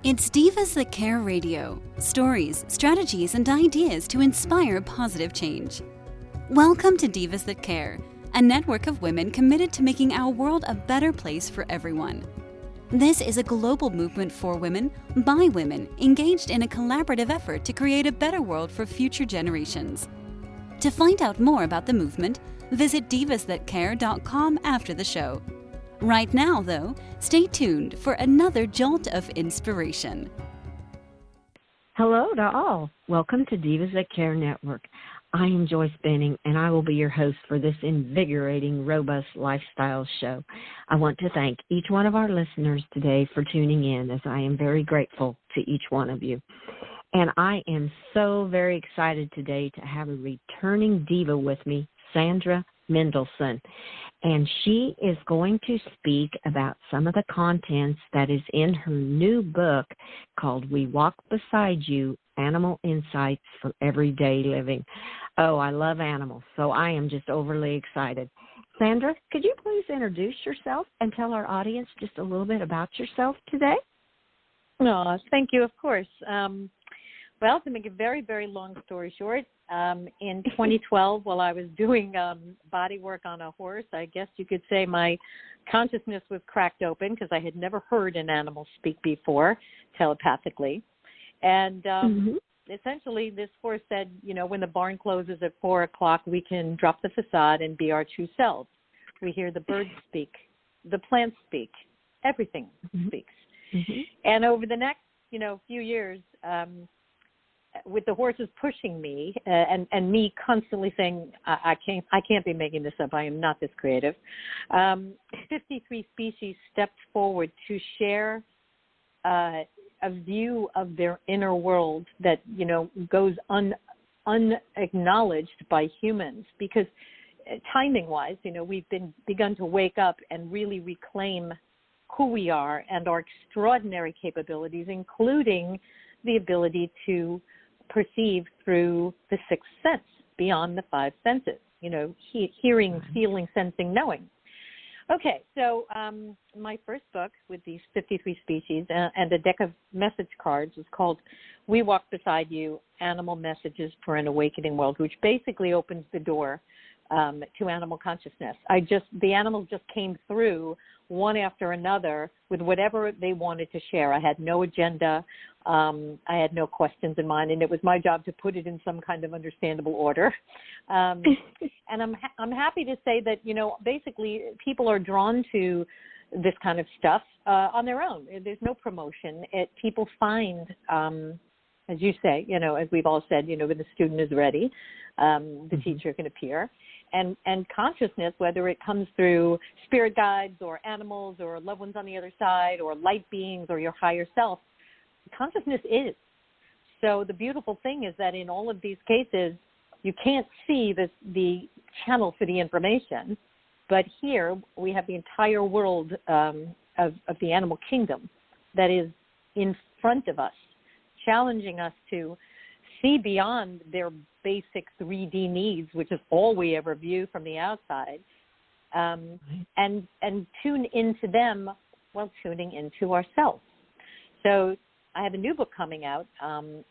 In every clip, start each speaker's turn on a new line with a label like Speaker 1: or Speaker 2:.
Speaker 1: It's Divas That Care Radio. Stories, strategies, and ideas to inspire positive change. Welcome to Divas That Care, a network of women committed to making our world a better place for everyone. This is a global movement for women, by women, engaged in a collaborative effort to create a better world for future generations. To find out more about the movement, visit divasthatcare.com after the show. Right now, though, stay tuned for another jolt of inspiration.
Speaker 2: Hello to all. Welcome to Divas That Care Network. I am Joyce Benning, and I will be your host for this invigorating, robust lifestyle show. I want to thank each one of our listeners today for tuning in, as I am very grateful to each one of you. And I am so very excited today to have a returning diva with me, Sandra Mendelson. And she is going to speak about some of the contents that is in her new book called We Walk Beside You, Animal Insights for Everyday Living. Oh, I love animals, so I am just overly excited. Sandra, could you please introduce yourself and tell our audience just a little bit about yourself today?
Speaker 3: Oh, thank you, of course. Well, to make a very, very long story short, in 2012, while I was doing body work on a horse, I guess you could say my consciousness was cracked open because I had never heard an animal speak before telepathically. And essentially this horse said, you know, when the barn closes at 4 o'clock, we can drop the facade and be our true selves. We hear the birds speak, the plants speak, everything speaks. And over the next, few years, with the horses pushing me and me constantly saying, I can't be making this up. I am not this creative. 53 species stepped forward to share a view of their inner world that, goes unacknowledged by humans because timing-wise, we've begun to wake up and really reclaim who we are and our extraordinary capabilities, including the ability to perceive through the sixth sense, beyond the five senses, hearing, feeling, sensing, knowing. Okay, so my first book with these 53 species and a deck of message cards is called We Walk Beside You, Animal Messages for an Awakening World, which basically opens the door to animal consciousness. The animals just came through one after another with whatever they wanted to share. I had no agenda. I had no questions in mind, and it was my job to put it in some kind of understandable order. And I'm happy to say that, basically people are drawn to this kind of stuff on their own. There's no promotion. People find, as you say, as we've all said, when the student is ready, the teacher can appear. And consciousness, whether it comes through spirit guides or animals or loved ones on the other side or light beings or your higher self, consciousness is. So the beautiful thing is that in all of these cases, you can't see the channel for the information, but here we have the entire world of the animal kingdom that is in front of us, challenging us to see beyond their basic 3D needs, which is all we ever view from the outside, and tune into them while tuning into ourselves. So I have a new book coming out,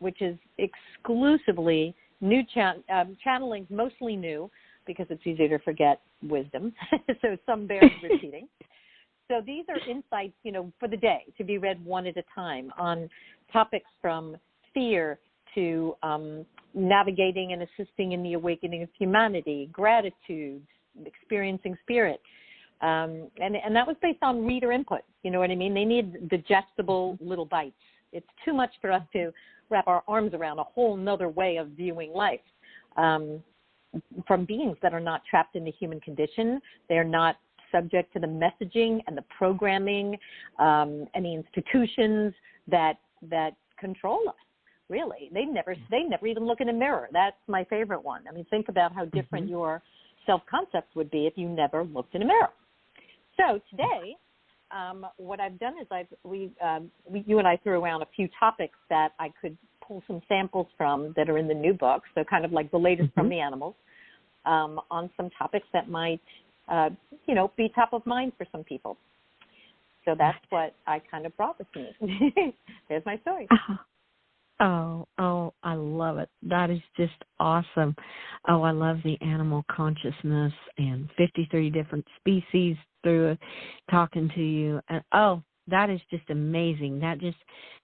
Speaker 3: which is exclusively new channelings, mostly new, because it's easier to forget wisdom. So some bears repeating. So these are insights, for the day to be read one at a time on topics from fear to navigating and assisting in the awakening of humanity, gratitude, experiencing spirit. And that was based on reader input. You know what I mean? They need digestible little bites. It's too much for us to wrap our arms around a whole nother way of viewing life. From beings that are not trapped in the human condition, they're not subject to the messaging and the programming, any institutions that control us. Really, they never even look in a mirror. That's my favorite one. I mean, think about how different your self-concept would be if you never looked in a mirror. So today, what I've done is you and I threw around a few topics that I could pull some samples from that are in the new book. So kind of like the latest from the animals on some topics that might, be top of mind for some people. So that's what I kind of brought with me. Here's my story.
Speaker 2: Oh, I love it. That is just awesome. Oh, I love the animal consciousness and 53 different species through it, talking to you. And that is just amazing. That just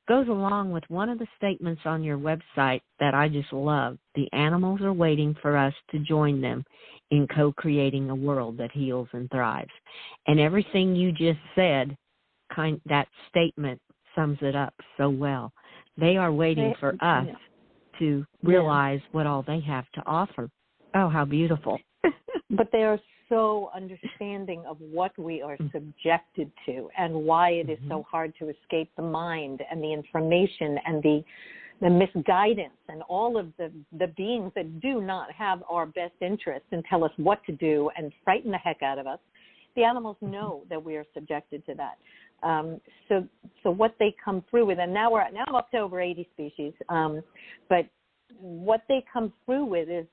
Speaker 2: goes along with one of the statements on your website that I just love. The animals are waiting for us to join them in co-creating a world that heals and thrives. And everything you just said, that statement sums it up so well. They are waiting for us to realize what all they have to offer. Oh, how beautiful.
Speaker 3: But they are so understanding of what we are subjected to and why it is so hard to escape the mind and the information and the misguidance and all of the beings that do not have our best interests and tell us what to do and frighten the heck out of us. The animals know that we are subjected to that. So what they come through with, and now I'm up to over 80 species, but what they come through with is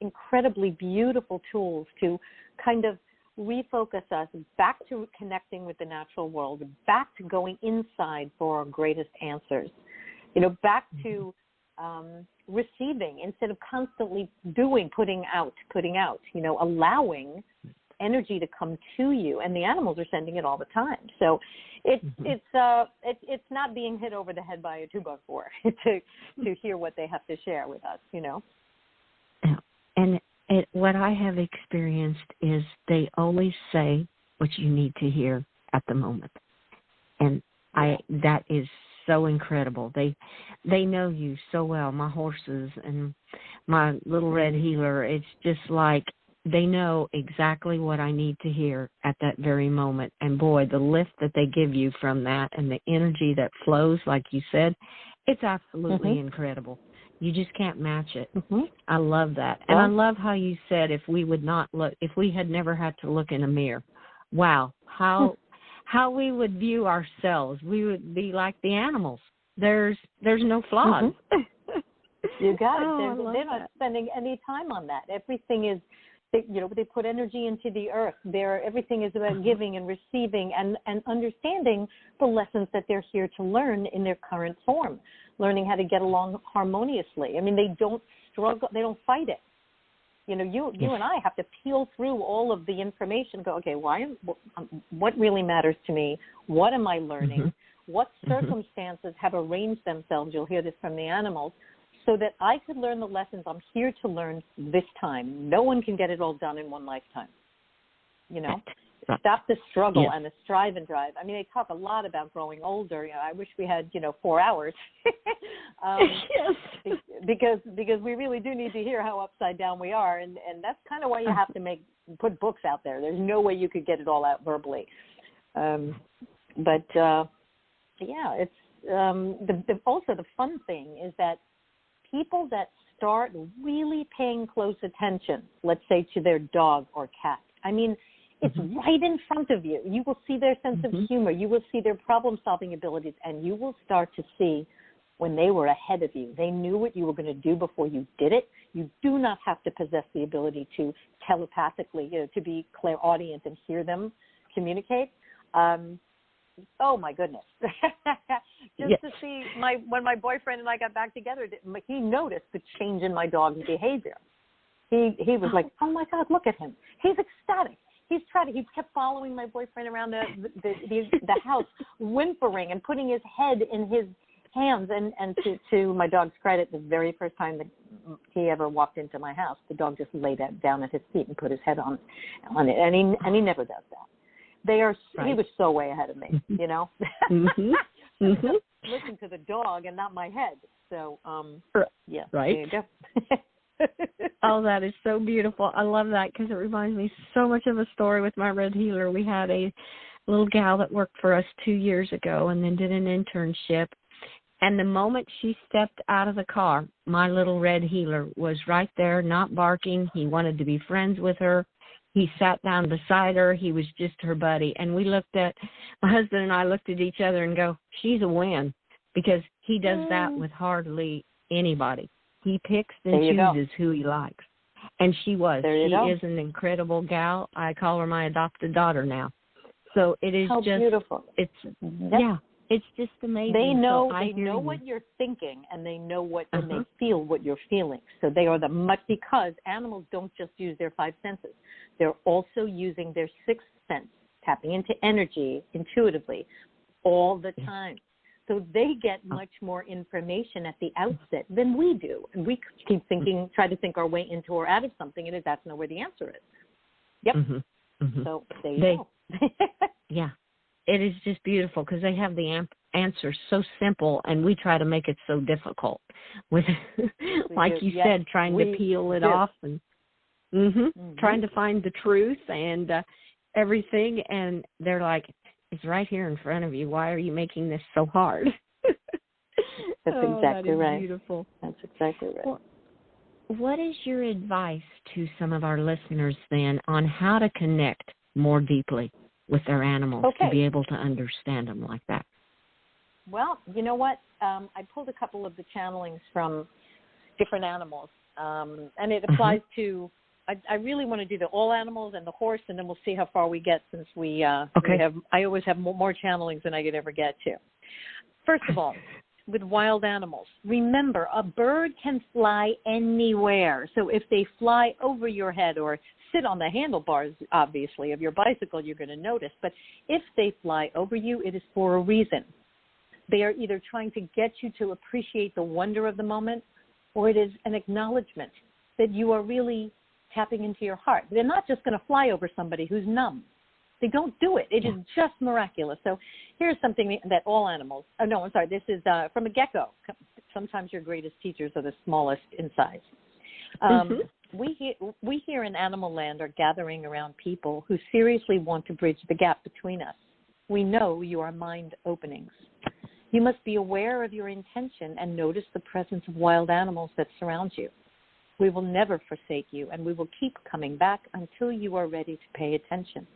Speaker 3: incredibly beautiful tools to kind of refocus us back to connecting with the natural world, back to going inside for our greatest answers, back to receiving instead of constantly putting out, allowing energy to come to you, and the animals are sending it all the time. So it's not being hit over the head by a 2x4 to hear what they have to share with us,
Speaker 2: And what I have experienced is they always say what you need to hear at the moment, and that is so incredible. They know you so well. My horses and my little red healer. It's just like they know exactly what I need to hear at that very moment. And boy, the lift that they give you from that and the energy that flows, like you said, it's absolutely incredible. You just can't match it. I love that. And I love how you said if we had never had to look in a mirror, wow, how we would view ourselves. We would be like the animals. There's no flaws.
Speaker 3: You got it. They're not spending any time on that. Everything is, they put energy into the earth. Everything is about giving and receiving and understanding the lessons that they're here to learn in their current form, learning how to get along harmoniously. I mean, they don't struggle. They don't fight it. You and I have to peel through all of the information, go, okay, what really matters to me? What am I learning? What circumstances have arranged themselves? You'll hear this from the animals, so that I could learn the lessons I'm here to learn this time. No one can get it all done in one lifetime. Stop the struggle and the strive and drive. I mean, they talk a lot about growing older. I wish we had, 4 hours. Because we really do need to hear how upside down we are. And that's kind of why you have to put books out there. There's no way you could get it all out verbally. It's also the fun thing is that people that start really paying close attention, let's say to their dog or cat, I mean, it's right in front of you. You will see their sense of humor. You will see their problem-solving abilities, and you will start to see when they were ahead of you. They knew what you were going to do before you did it. You do not have to possess the ability to telepathically, to be clairaudient and hear them communicate. Oh, my goodness. To see when my boyfriend and I got back together, he noticed the change in my dog's behavior. He was like, oh, my God, look at him. He's ecstatic. He kept following my boyfriend around the house, whimpering and putting his head in his hands. And to my dog's credit, the very first time that he ever walked into my house, the dog just laid down at his feet and put his head on it. And he never does that. He was so way ahead of me, Listen to the dog and not my head. So,
Speaker 2: right.
Speaker 3: There you go.
Speaker 2: Oh, that is so beautiful. I love that because it reminds me so much of a story with my red healer. We had a little gal that worked for us 2 years ago and then did an internship. And the moment she stepped out of the car, my little red healer was right there, not barking. He wanted to be friends with her. He sat down beside her. He was just her buddy. And my husband and I looked at each other and go, she's a win, because he does that with hardly anybody. He picks and chooses who he likes. And she is an incredible gal. I call her my adopted daughter now. So it is
Speaker 3: How
Speaker 2: just
Speaker 3: beautiful.
Speaker 2: It's It's just amazing.
Speaker 3: They know
Speaker 2: So
Speaker 3: they know what you're thinking, and they know what and they feel what you're feeling. So they are because animals don't just use their five senses. They're also using their sixth sense, tapping into energy intuitively all the time. So they get much more information at the outset than we do. And we keep thinking, try to think our way into or out of something, and that's not where the answer is. Yep. So there you go.
Speaker 2: Yeah. It is just beautiful because they have the answer so simple, and we try to make it so difficult. With, like you said, trying to peel it off and trying to find the truth and everything. And they're like, it's right here in front of you. Why are you making this so hard?
Speaker 3: That's exactly right.
Speaker 2: Beautiful.
Speaker 3: That's exactly right.
Speaker 2: Well, what is your advice to some of our listeners then on how to connect more deeply with their animals to be able to understand them like that?
Speaker 3: Well, you know what? I pulled a couple of the channelings from different animals, and it applies to. I really want to do the all animals and the horse, and then we'll see how far we get since we have. I always have more channelings than I could ever get to. First of all, with wild animals, remember a bird can fly anywhere. So if they fly over your head or sit on the handlebars, obviously, of your bicycle, you're going to notice. But if they fly over you, it is for a reason. They are either trying to get you to appreciate the wonder of the moment, or it is an acknowledgement that you are really tapping into your heart. They're not just going to fly over somebody who's numb. They don't do it. It is just miraculous. So here's something that all animals, this is from a gecko. Sometimes your greatest teachers are the smallest in size. We here in Animal Land are gathering around people who seriously want to bridge the gap between us. We know you are mind openings. You must be aware of your intention and notice the presence of wild animals that surround you. We will never forsake you, and we will keep coming back until you are ready to pay attention.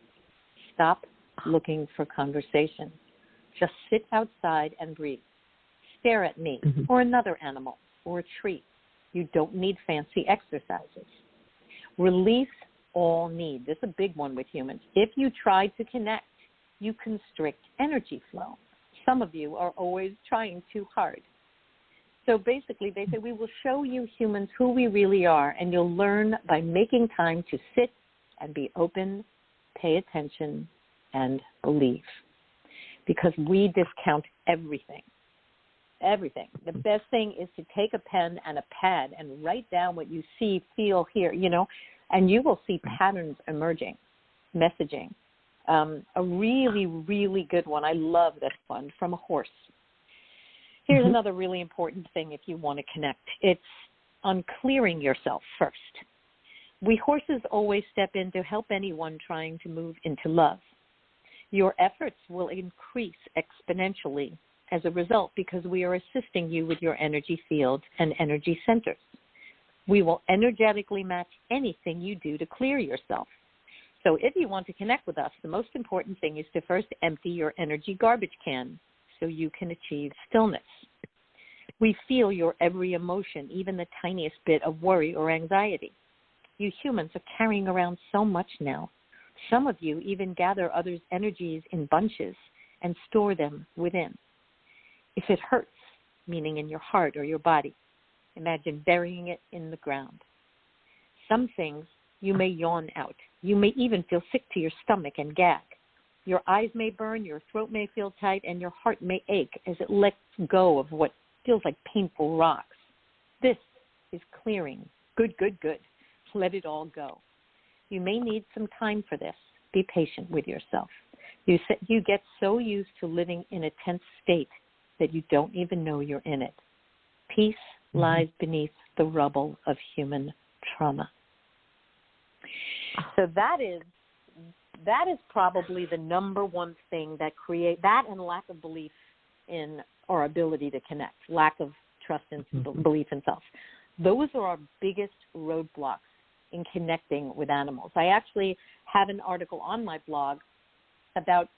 Speaker 3: Stop looking for conversation. Just sit outside and breathe. Stare at me or another animal or a tree. You don't need fancy exercises. Release all need. This is a big one with humans. If you try to connect, you constrict energy flow. Some of you are always trying too hard. So basically, they say, we will show you humans who we really are, and you'll learn by making time to sit and be open, pay attention, and believe. Because we discount everything. Everything. The best thing is to take a pen and a pad and write down what you see, feel, hear, and you will see patterns emerging, messaging. A really, really good one. I love this one from a horse. Here's another really important thing if you want to connect. It's on clearing yourself first. We horses always step in to help anyone trying to move into love. Your efforts will increase exponentially as a result because we are assisting you with your energy field and energy centers. We will energetically match anything you do to clear yourself. So if you want to connect with us, the most important thing is to first empty your energy garbage can so you can achieve stillness. We feel your every emotion, even the tiniest bit of worry or anxiety. You humans are carrying around so much now. Some of you even gather others' energies in bunches and store them within. If it hurts, meaning in your heart or your body, imagine burying it in the ground. Some things you may yawn out. You may even feel sick to your stomach and gag. Your eyes may burn, your throat may feel tight, and your heart may ache as it lets go of what feels like painful rocks. This is clearing. Good, good, good. Let it all go. You may need some time for this. Be patient with yourself. You get so used to living in a tense state that you don't even know you're in it. Peace lies beneath the rubble of human trauma. So that is probably the number one thing that that and lack of belief in our ability to connect, lack of trust and belief in self. Those are our biggest roadblocks in connecting with animals. I actually have an article on my blog about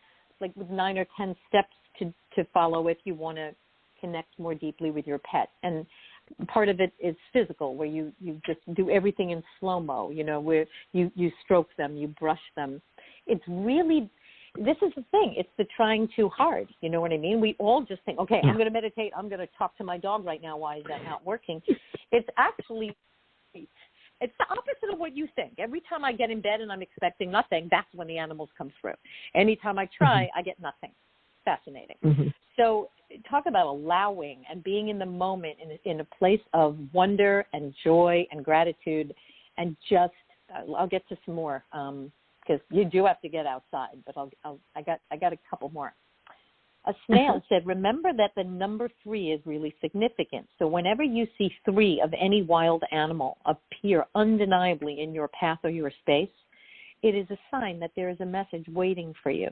Speaker 3: with 9 or 10 steps to follow if you want to connect more deeply with your pet. And part of it is physical, where you just do everything in slow-mo, where you stroke them, you brush them. It's really, this is the thing. It's the trying too hard. You know what I mean? We all just think, okay, I'm going to meditate. I'm going to talk to my dog right now. Why is that not working? It's actually, it's the opposite of what you think. Every time I get in bed and I'm expecting nothing, that's when the animals come through. Anytime I try, I get nothing. Fascinating. So talk about allowing and being in the moment in a place of wonder and joy and gratitude, and just, I'll get to some more because you do have to get outside, but I got a couple more. A snail said, remember that the number 3 is really significant. So whenever you see 3 of any wild animal appear undeniably in your path or your space, it is a sign that there is a message waiting for you.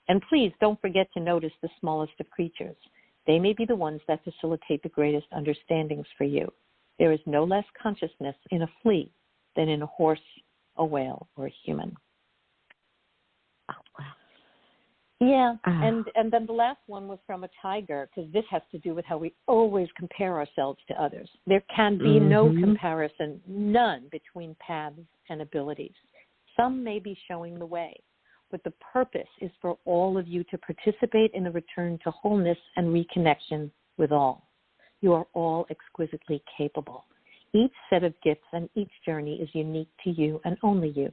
Speaker 3: And please don't forget to notice the smallest of creatures. They may be the ones that facilitate the greatest understandings for you. There is no less consciousness in a flea than in a horse, a whale, or a human. Oh, wow. Yeah, and then the last one was from a tiger, because this has to do with how we always compare ourselves to others. There can be no comparison, none, between paths and abilities. Some may be showing the way, but the purpose is for all of you to participate in the return to wholeness and reconnection with all. You are all exquisitely capable. Each set of gifts and each journey is unique to you and only you,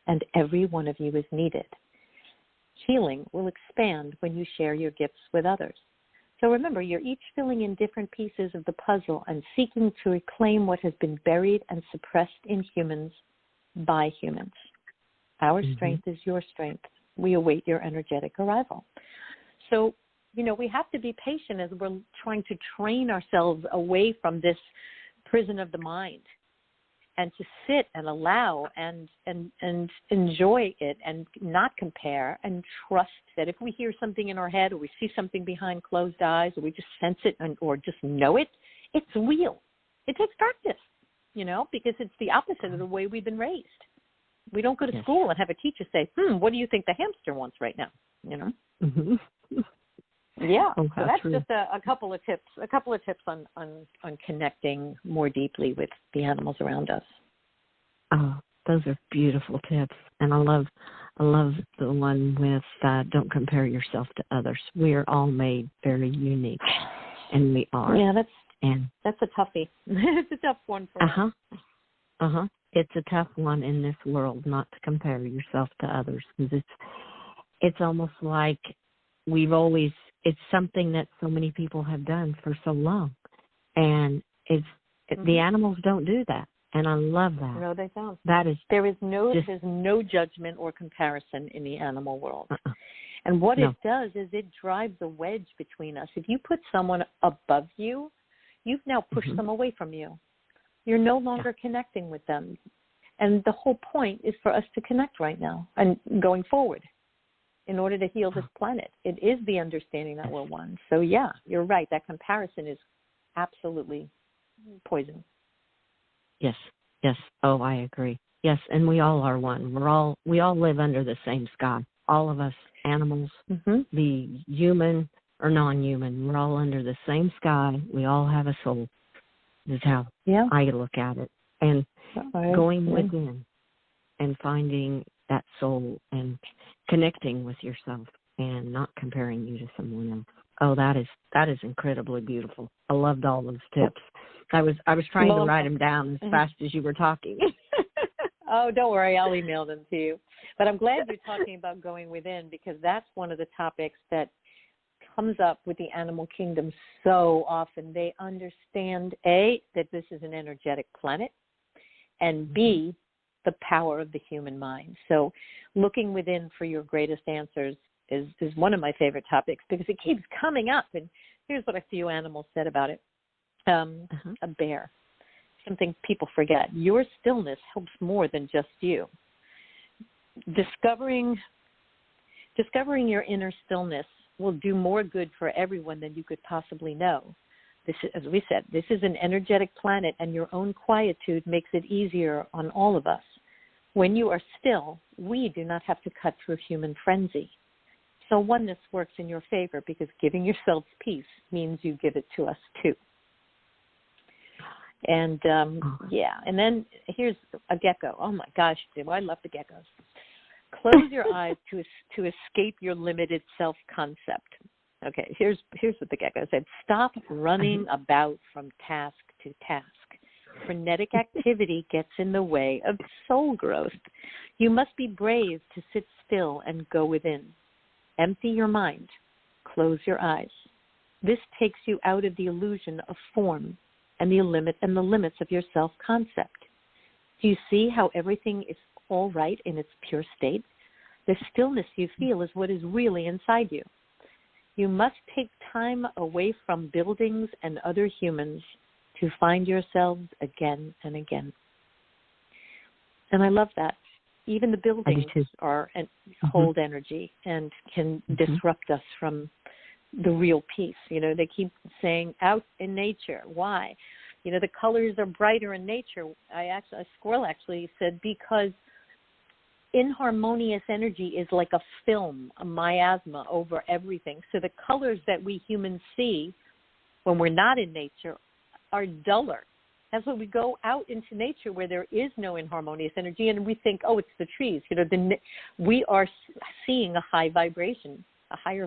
Speaker 3: and every one of you is needed. Healing will expand when you share your gifts with others. So remember, you're each filling in different pieces of the puzzle and seeking to reclaim what has been buried and suppressed in humans by humans. Our strength is your strength. We await your energetic arrival. So, you know, we have to be patient as we're trying to train ourselves away from this prison of the mind, and to sit and allow and enjoy it and not compare, and trust that if we hear something in our head or we see something behind closed eyes or we just sense it or just know it, it's real. It takes practice, you know, because it's the opposite of the way we've been raised. We don't go to school and have a teacher say, what do you think the hamster wants right now, you know? Yeah, so that's just a couple of tips. A couple of tips on connecting more deeply with the animals around us.
Speaker 2: Oh, those are beautiful tips, and I love the one with don't compare yourself to others. We are all made very unique, and we are. Yeah,
Speaker 3: that's a toughie. It's a tough one for us.
Speaker 2: It's a tough one in this world, not to compare yourself to others, because it's almost like it's something that so many people have done for so long, and the animals don't do that, and I love that.
Speaker 3: No, they don't.
Speaker 2: There's
Speaker 3: no judgment or comparison in the animal world, and what it does is it drives a wedge between us. If you put someone above you, you've now pushed them away from you. You're no longer connecting with them, and the whole point is for us to connect right now and going forward. In order to heal this planet, it is the understanding that we're one. So yeah, you're right. That comparison is absolutely poison.
Speaker 2: Yes. Oh, I agree. Yes, and we all are one. We all live under the same sky. All of us, animals, the human or non-human, we're all under the same sky. We all have a soul. This is how I look at it. And going within and finding that soul and connecting with yourself and not comparing you to someone else. Oh, that is incredibly beautiful. I loved all those tips. I was trying to write them down as fast as you were talking.
Speaker 3: Oh, don't worry. I'll email them to you. But I'm glad you're talking about going within, because that's one of the topics that comes up with the animal kingdom so often. They understand, A, that this is an energetic planet, and B, the power of the human mind. So looking within for your greatest answers is one of my favorite topics, because it keeps coming up. And here's what a few animals said about it. A bear, something people forget. Your stillness helps more than just you. Discovering your inner stillness will do more good for everyone than you could possibly know. This, as we said, this is an energetic planet, and your own quietude makes it easier on all of us. When you are still, we do not have to cut through human frenzy. So oneness works in your favor, because giving yourselves peace means you give it to us too. And and then here's a gecko. Oh my gosh, do I love the geckos. Close your eyes to escape your limited self-concept. Okay, here's what the gecko said. Stop running about from task to task. Frenetic activity gets in the way of soul growth. You must be brave to sit still and go within. Empty your mind. Close your eyes. This takes you out of the illusion of form and the limits of your self-concept. Do you see how everything is all right in its pure state? The stillness you feel is what is really inside you. You must take time away from buildings and other humans to find yourselves again and again. And I love that. Even the buildings hold energy and can disrupt us from the real peace. They keep saying out in nature. Why? The colors are brighter in nature. A squirrel actually said because inharmonious energy is like a film, a miasma over everything. So the colors that we humans see when we're not in nature are duller. That's when we go out into nature where there is no inharmonious energy and we think, oh, it's the trees. We are seeing a higher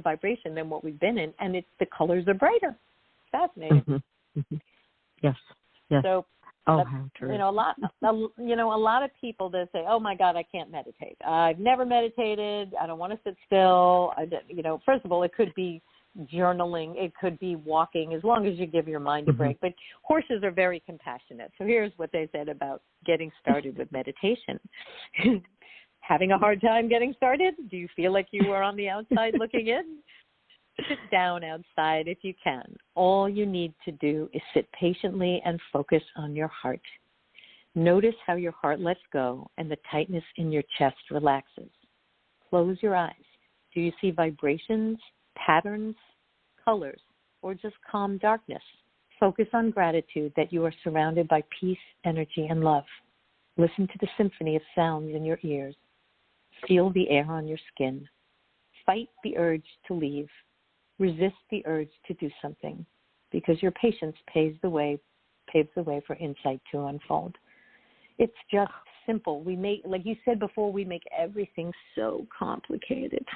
Speaker 3: vibration than what we've been in, and the colors are brighter. Fascinating.
Speaker 2: Yes.
Speaker 3: So,
Speaker 2: how true.
Speaker 3: A lot of people that say, "Oh my God, I can't meditate. I've never meditated. I don't want to sit still." First of all, it could be journaling, it could be walking, as long as you give your mind a break. But horses are very compassionate. So here's what they said about getting started with meditation. Having a hard time getting started? Do you feel like you are on the outside looking in? Sit down outside if you can. All you need to do is sit patiently and focus on your heart. Notice how your heart lets go and the tightness in your chest relaxes. Close your eyes. Do you see vibrations, patterns, colors, or just calm darkness? Focus on gratitude that you are surrounded by peace, energy, and love. Listen to the symphony of sounds in your ears. Feel the air on your skin. Fight the urge to leave. Resist the urge to do something, because your patience paves the way for insight to unfold. It's just simple. We make, like you said before, we make everything so complicated.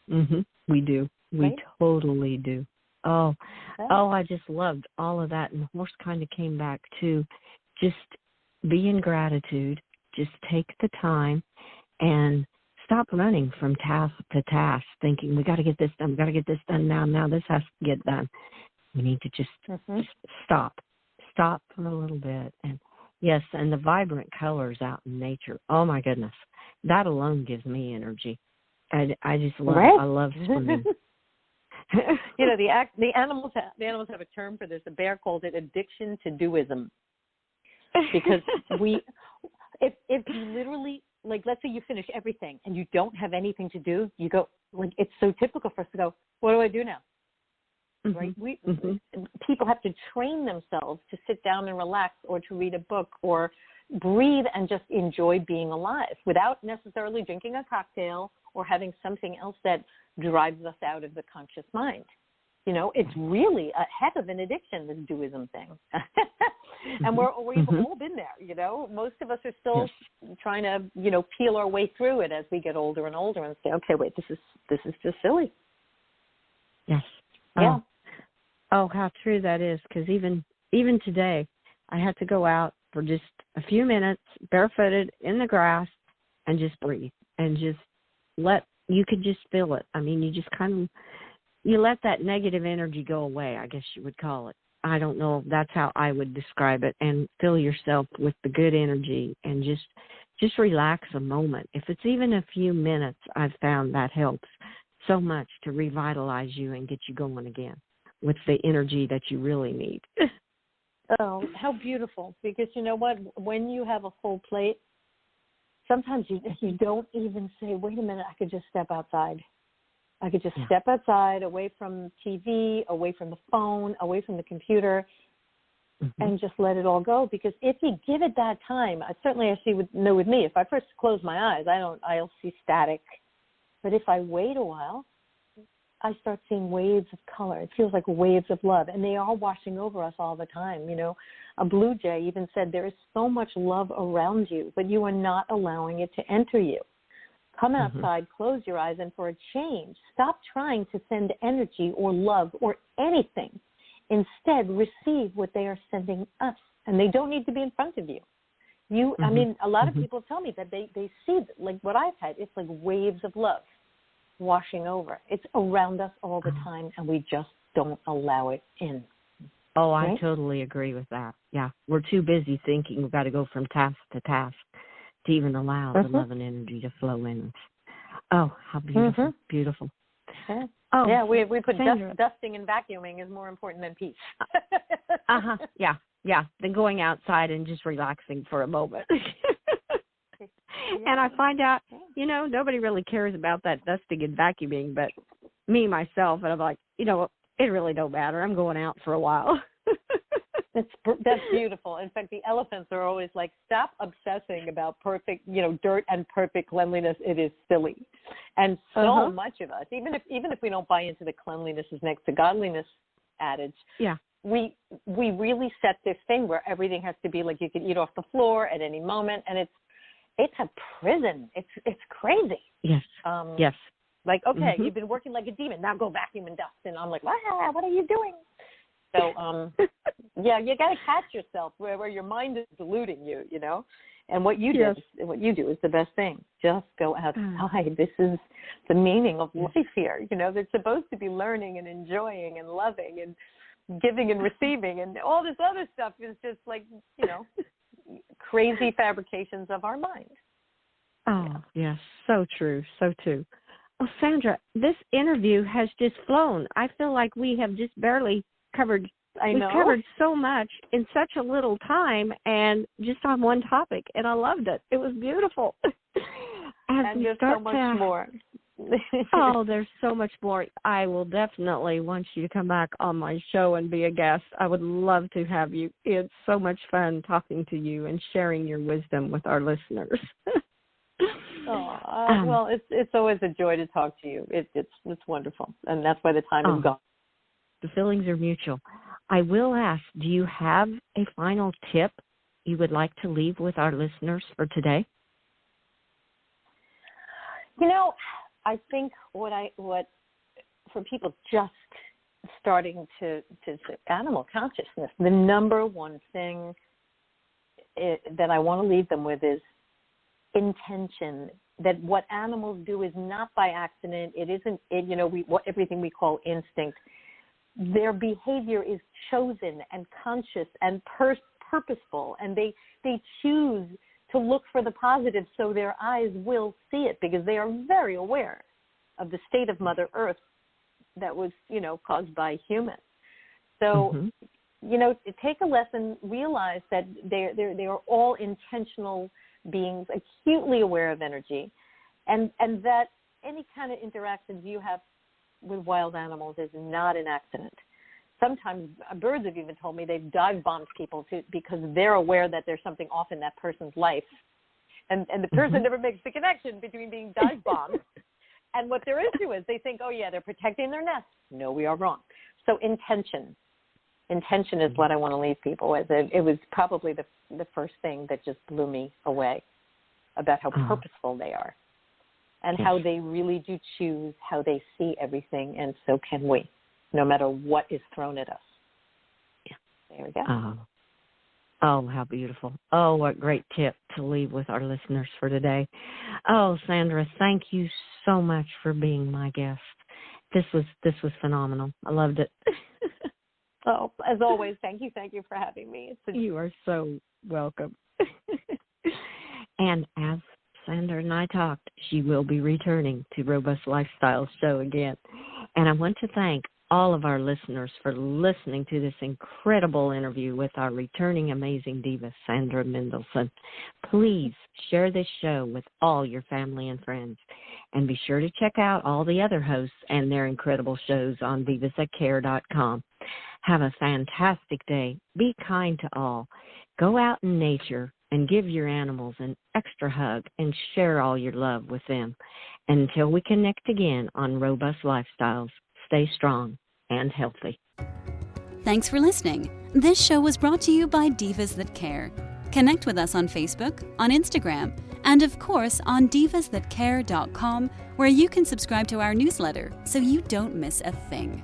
Speaker 2: We do.
Speaker 3: Right?
Speaker 2: We totally do. Oh, I just loved all of that. And the horse kind of came back to just be in gratitude. Just take the time and stop running from task to task, thinking we got to get this done. We got to get this done now. Now this has to get done. We need to just stop for a little bit. And yes, and the vibrant colors out in nature. Oh my goodness, that alone gives me energy. I just love it. I love swimming.
Speaker 3: The animals have a term for this. The bear called it addiction to doism, because if you literally, like, let's say you finish everything and you don't have anything to do, you go, like, it's so typical for us to go, what do I do now? Right? People have to train themselves to sit down and relax, or to read a book, or breathe and just enjoy being alive without necessarily drinking a cocktail or having something else that drives us out of the conscious mind. It's really a heck of an addiction, this doism thing. And we've all been there, Most of us are still trying to, peel our way through it as we get older and older and say, okay, wait, this is just silly.
Speaker 2: Yes.
Speaker 3: Yeah.
Speaker 2: Oh, how true that is, because even today, I had to go out for just a few minutes, barefooted in the grass, and just breathe, and just you could just feel it. I mean, you just you let that negative energy go away, I guess you would call it. I don't know. That's how I would describe it. And fill yourself with the good energy and just relax a moment. If it's even a few minutes, I've found that helps so much to revitalize you and get you going again with the energy that you really need.
Speaker 3: Oh, how beautiful. Because you know what? When you have a full plate, sometimes you don't even say, wait a minute, I could just step outside. I could just step outside, away from TV, away from the phone, away from the computer, and just let it all go. Because if you give it that time, certainly I see with me, if I first close my eyes, I'll see static. But if I wait a while, I start seeing waves of color. It feels like waves of love, and they are washing over us all the time. A blue jay even said there is so much love around you, but you are not allowing it to enter you. Come outside, close your eyes, and for a change, stop trying to send energy or love or anything. Instead, receive what they are sending us. And they don't need to be in front of you. I mean, a lot of people tell me that they see, like what I've had, it's like waves of love washing over. It's around us all the time, and we just don't allow it in.
Speaker 2: Oh, I totally agree with that. Yeah, we're too busy thinking we've got to go from task to task to even allow the love and energy to flow in us. Oh, how beautiful, beautiful.
Speaker 3: Yeah.
Speaker 2: Oh,
Speaker 3: yeah, we put
Speaker 2: Sandra.
Speaker 3: dusting and vacuuming is more important than peace.
Speaker 2: Yeah, than going outside and just relaxing for a moment. And I find out, nobody really cares about that dusting and vacuuming, but me, myself, and I'm like, it really don't matter. I'm going out for a while.
Speaker 3: That's beautiful. In fact, the elephants are always like, stop obsessing about perfect, dirt and perfect cleanliness. It is silly. And so much of us, even if we don't buy into the cleanliness is next to godliness adage, we really set this thing where everything has to be like you can eat off the floor at any moment, and it's a prison. It's crazy.
Speaker 2: Yes. Yes.
Speaker 3: Like, okay, you've been working like a demon. Now go vacuum and dust. And I'm like, wow, what are you doing? So, you got to catch yourself where your mind is deluding you, And what you do is the best thing. Just go outside. This is the meaning of life here. They're supposed to be learning and enjoying and loving and giving and receiving, and all this other stuff is just like, crazy fabrications of our mind.
Speaker 2: Oh, yes, so true, so true. Well, Sandra, this interview has just flown. I feel like we have just barely covered. We've covered so much in such a little time, and just on one topic, and I loved it. It was beautiful.
Speaker 3: And there's so much more.
Speaker 2: Oh, there's so much more. I will definitely want you to come back on my show and be a guest. I would love to have you. It's so much fun talking to you and sharing your wisdom with our listeners.
Speaker 3: Well, it's always a joy to talk to you. It's wonderful, and that's why the time is gone.
Speaker 2: The feelings are mutual. I will ask, do you have a final tip you would like to leave with our listeners for today?
Speaker 3: I think what for people just starting to animal consciousness, the number one thing that I want to leave them with is intention. That what animals do is not by accident. It isn't. Everything we call instinct. Their behavior is chosen and conscious and purposeful, and they choose to look for the positive so their eyes will see it, because they are very aware of the state of Mother Earth that was, caused by humans. So, take a lesson, realize that they are all intentional beings, acutely aware of energy, and that any kind of interactions you have with wild animals is not an accident. Sometimes birds have even told me they've dive bombed people because they're aware that there's something off in that person's life. And the person never makes the connection between being dive bombed and what they're into is they think, oh, yeah, they're protecting their nest. No, we are wrong. So intention is what I want to leave people with. It was probably the first thing that just blew me away about how purposeful they are and how they really do choose how they see everything, and so can we, no matter what is thrown at us. Yeah. There we go.
Speaker 2: Oh, how beautiful. Oh, what great tip to leave with our listeners for today. Oh, Sandra, thank you so much for being my guest. This was phenomenal. I loved it.
Speaker 3: Oh, as always, thank you for having me.
Speaker 2: You are so welcome. And as Sandra and I talked, she will be returning to Robust Lifestyle Show again. And I want to thank all of our listeners for listening to this incredible interview with our returning amazing diva, Sandra Mendelson. Please share this show with all your family and friends. And be sure to check out all the other hosts and their incredible shows on divasthatcare.com. Have a fantastic day. Be kind to all. Go out in nature and give your animals an extra hug and share all your love with them. Until we connect again on Robust Lifestyles, stay strong and healthy.
Speaker 1: Thanks for listening. This show was brought to you by Divas That Care. Connect with us on Facebook, on Instagram, And of course on divasthatcare.com, where you can subscribe to our newsletter so you don't miss a thing.